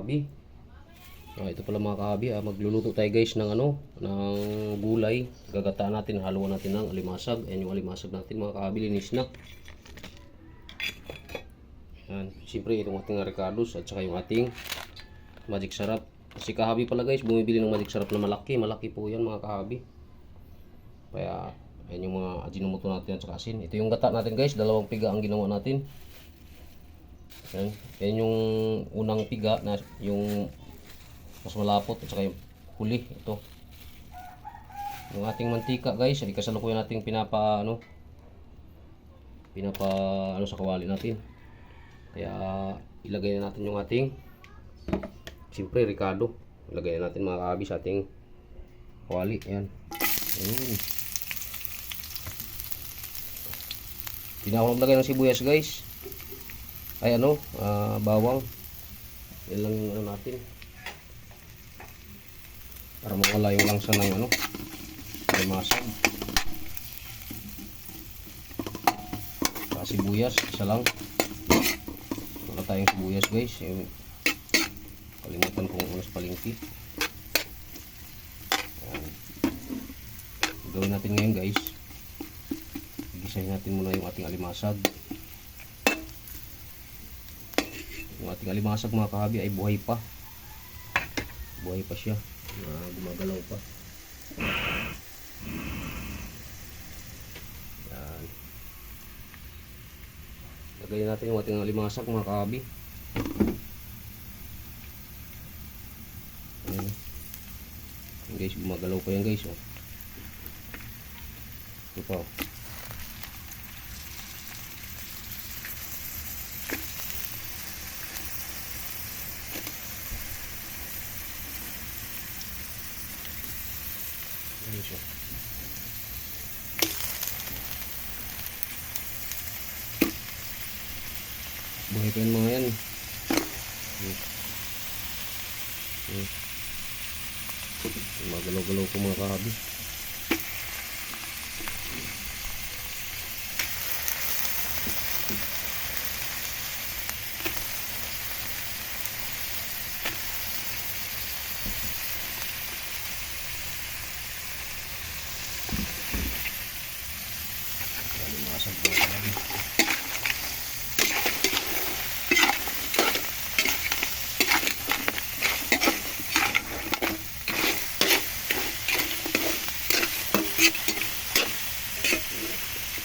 kahabi. Ito pala mga kahabi, magluluto tayo guys ng ng gulay. Gagataan natin, haluan natin ng alimasag. Ayan yung alimasag natin mga kahabi, linis na. Ayan, siyempre itong ating ricados at saka yung ating magic sarap. Si kahabi pala guys, bumibili ng magic sarap na malaki. Malaki po yan mga kahabi. Kaya ayan yung mga ajinomoto natin at saka asin. Ito yung gata natin guys, dalawang piga ang ginawa natin. Ayan yung unang piga na yung mas malapot at saka yung huli. Ito yung ating mantika guys, ay kasalukuyan natin pinapa sa kawali natin. Kaya ilagay na natin yung ating siyempre ricado. Ilagay na natin mga kahabi sa ating kawali. Ayan. Ayan. Hindi na ako naglagay ng sibuyas guys. Ay bawang. Yan lang yung natin. Para mawala yung langsa ng alimasag. Sibuyas, isa lang. Wala tayong sibuyas guys. Yung kalimutan kung ano sa palengke. Gawin natin ngayon guys. Gisahin natin muna yung ating alimasag. Yung ating alimasag mga kahabi ay buhay pa. Buhay pa siya. Gumagalaw pa. Yan. Lagayin natin yung ating alimasag mga kahabi. Ayan. Yan guys, gumagalaw pa yan guys. Ito pa. Siya. Buhay pa yung mga yan. Magalaw-galaw ko mga kahabi.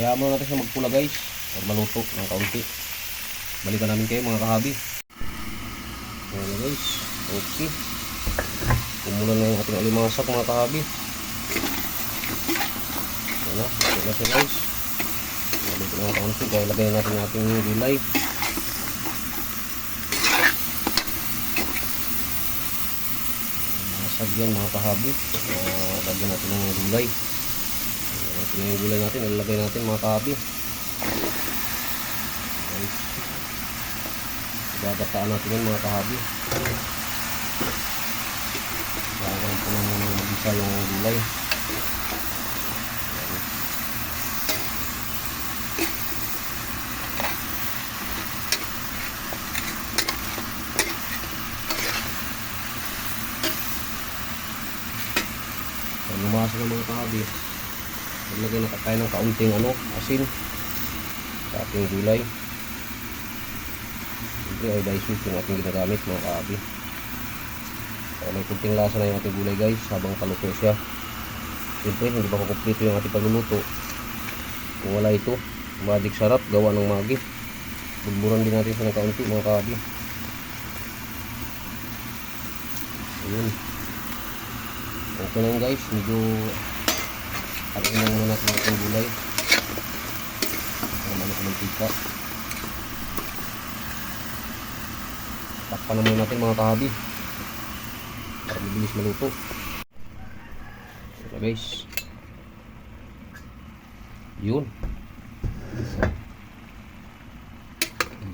Kaya muna natin siya magpula guys, para maluto ng kaunti. Balikan namin kayo mga kahabi. Ayan guys, okay. Pumula na yung ating alimasak mga kahabi. Ayan na, okay na siya guys. Maluto na ng kaunti, kaya lagay natin yung ating gulay. Alimasak yan mga kahabi. Lagyan natin ng gulay. Ito na yung gulay natin, ilalagay natin mga kahabi. Gagataan natin yan mga kahabi. Gagawin po na muna mag-isa yung gulay. Lumasa ng mga kahabi. Maglagay na tayo ng kaunting asin sa ating gulay. Siyempre ay daisut yung ating ginagamit mga kahabi. Para may kunting lasa na yung ating gulay guys habang paluto siya. Siyempre hindi pa kukumplito yung ating pagluluto kung wala ito. Magic sarap gawa ng magi. Bulburan din natin siya ng kaunti mga kahabi. Ayun. Okay na yun guys, medyo haluin lang muna natin itong gulay. Naman ito mantika. Takpan na muna natin mga kahabi para mabilis maluto. Okay guys, yun,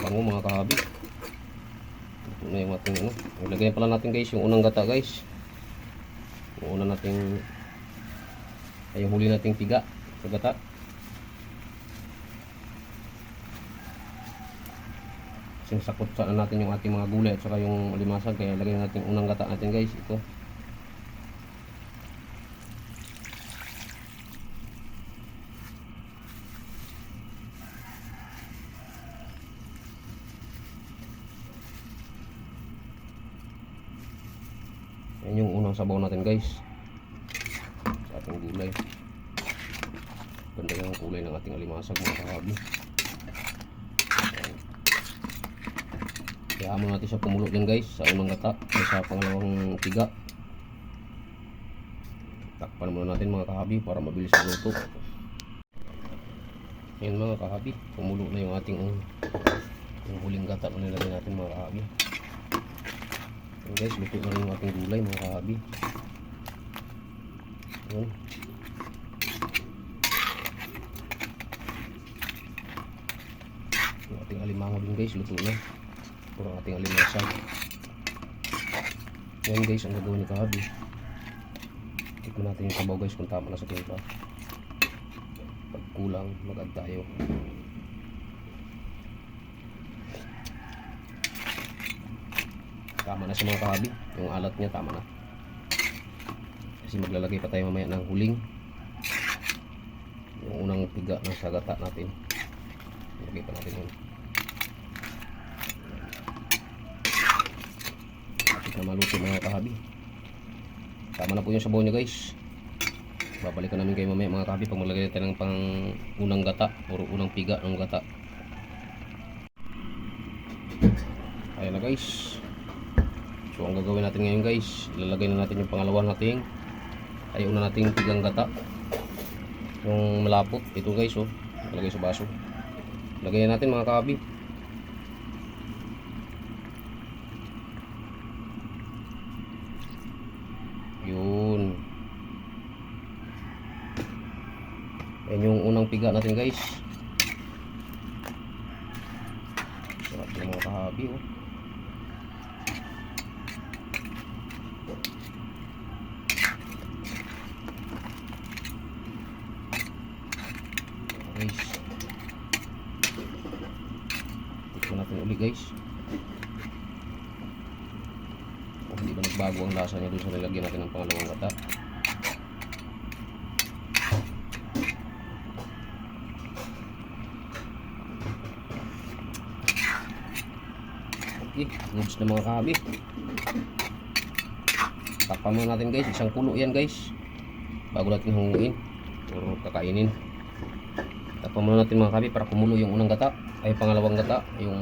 bango mga kahabi. Ito na yung ating ilagay pala natin guys yung unang gata guys. Yung una nating ay yung huli nating piga sa gata. sinasakot saan natin yung ating mga gulay at saka yung limasag, kaya lagay natin yung unang gata natin guys. Ito. Yan yung unang sabaw natin guys sa ating gulay. Ganda yung kulay ng ating alimasag mga kahabi. Kaya mo natin siya kumulo dyan guys sa unang gata at sa pangalawang tiga. Takpan muna natin mga kahabi para mabilis ang luto. Yan mga kahabi, kumulo na yung ating yung huling gata na nilagay natin mga kahabi. Yan guys, luto na rin yung ating gulay mga kahabi. Yan. Yung ating alimango din guys, luto na. Puro ang ating alimasag. Yan guys, ang gagawin ni kahabi. Tikman natin yung sabaw guys kung tama na sa timpla. Pag kulang, mag-add tayo. Tama na sa mga kahabi. Yung alat niya tama na. Kasi maglalagay pa tayo mamaya ng huling. Yung unang tiga ng sagata natin. Lagay pa natin yun. Kapit na maluto mga kahabi. Tama na po yung sabaw niya guys. Babalikan namin kayo mamaya mga kahabi pag maglagay tayo ng pang unang gata o unang piga ng gata. Ayan na guys. So ang gagawin natin ngayon guys, ilalagay na natin yung pangalawa nating ay una nating pigang gata. Yung malapot, ito guys oh, ilagay sa baso. Lagayan natin mga kahabi. Yun. Ayan yung unang piga natin guys. Sarap ng mga kahabi oh. Guys, tikman natin ulit guys. Oh, hindi ba nagbago ang lasa niya dun sa nilagyan natin ng pangalawang gata? Okay, goods na mga kahabi. Takpan muna natin guys, isang kulo yan guys bago natin hanguin o kakainin. Takpan muna natin mga kahabi para kumulo yung unang gata ay pangalawang gata, yung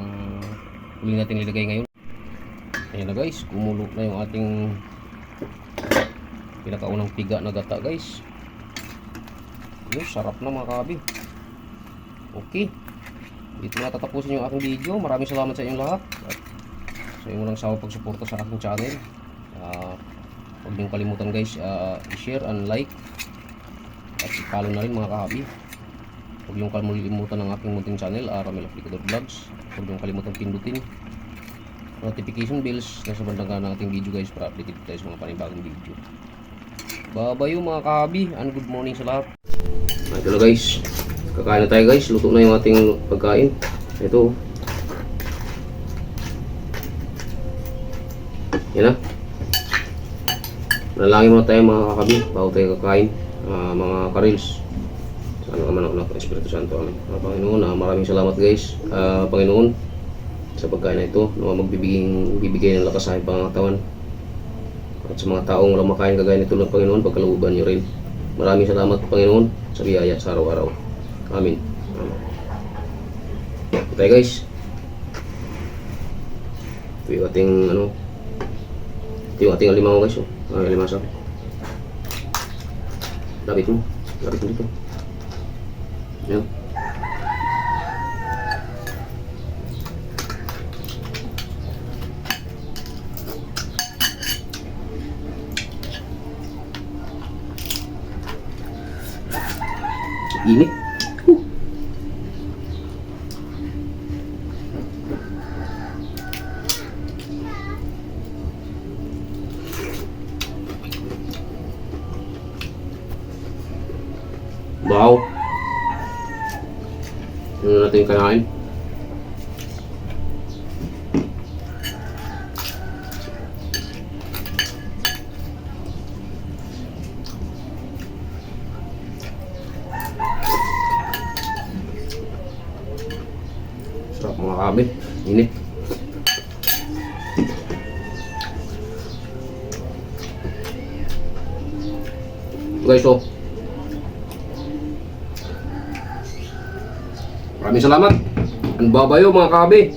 huling natin nilagay ngayon. Ayan na guys, kumulo na yung ating pinakaunang piga na gata guys. Yun, sarap na mga kahabi. Okay, dito na tatapusin yung aking video. Maraming salamat sa inyong lahat at sa inyong walang sawa pagsuporta sa aking channel. Huwag niyong kalimutan guys, i-share and like at i-follow na rin mga kahabi. Huwag niyong kalimutan ang aking munting channel, Ramil Aplicador Vlogs. Huwag niyong kalimutan pindutin notification bells na sa bandang kanan ng ating video guys para updated tayo sa mga panibagong video. Babayo mga kahabi and good morning sa lahat. Ito na guys, kakain na tayo guys. Luto na yung ating pagkain. Ito. Yan na. Nalangin muna tayo mga kakabi bago tayo kakain. Mga karils. Sa ano naman ako ng Espiritu Santo. Panginoon, maraming salamat guys. Panginoon, sa pagkain na ito na magbibigay ng lakas sa aking pangangatawan. At sa mga taong walang makain kagaya nito ng Panginoon, pagkalooban niyo rin. Maraming salamat Panginoon sa biyaya sa araw-araw. Amen. Ito tayo guys. Ito yung ating ito yung ating alimango guys. Alimasag. Lapit mo dito. Yan. Init. Wow. Ano natin kakain? Kaabi, init. Guys, so maraming salamat. Ang babayo mga kaabi.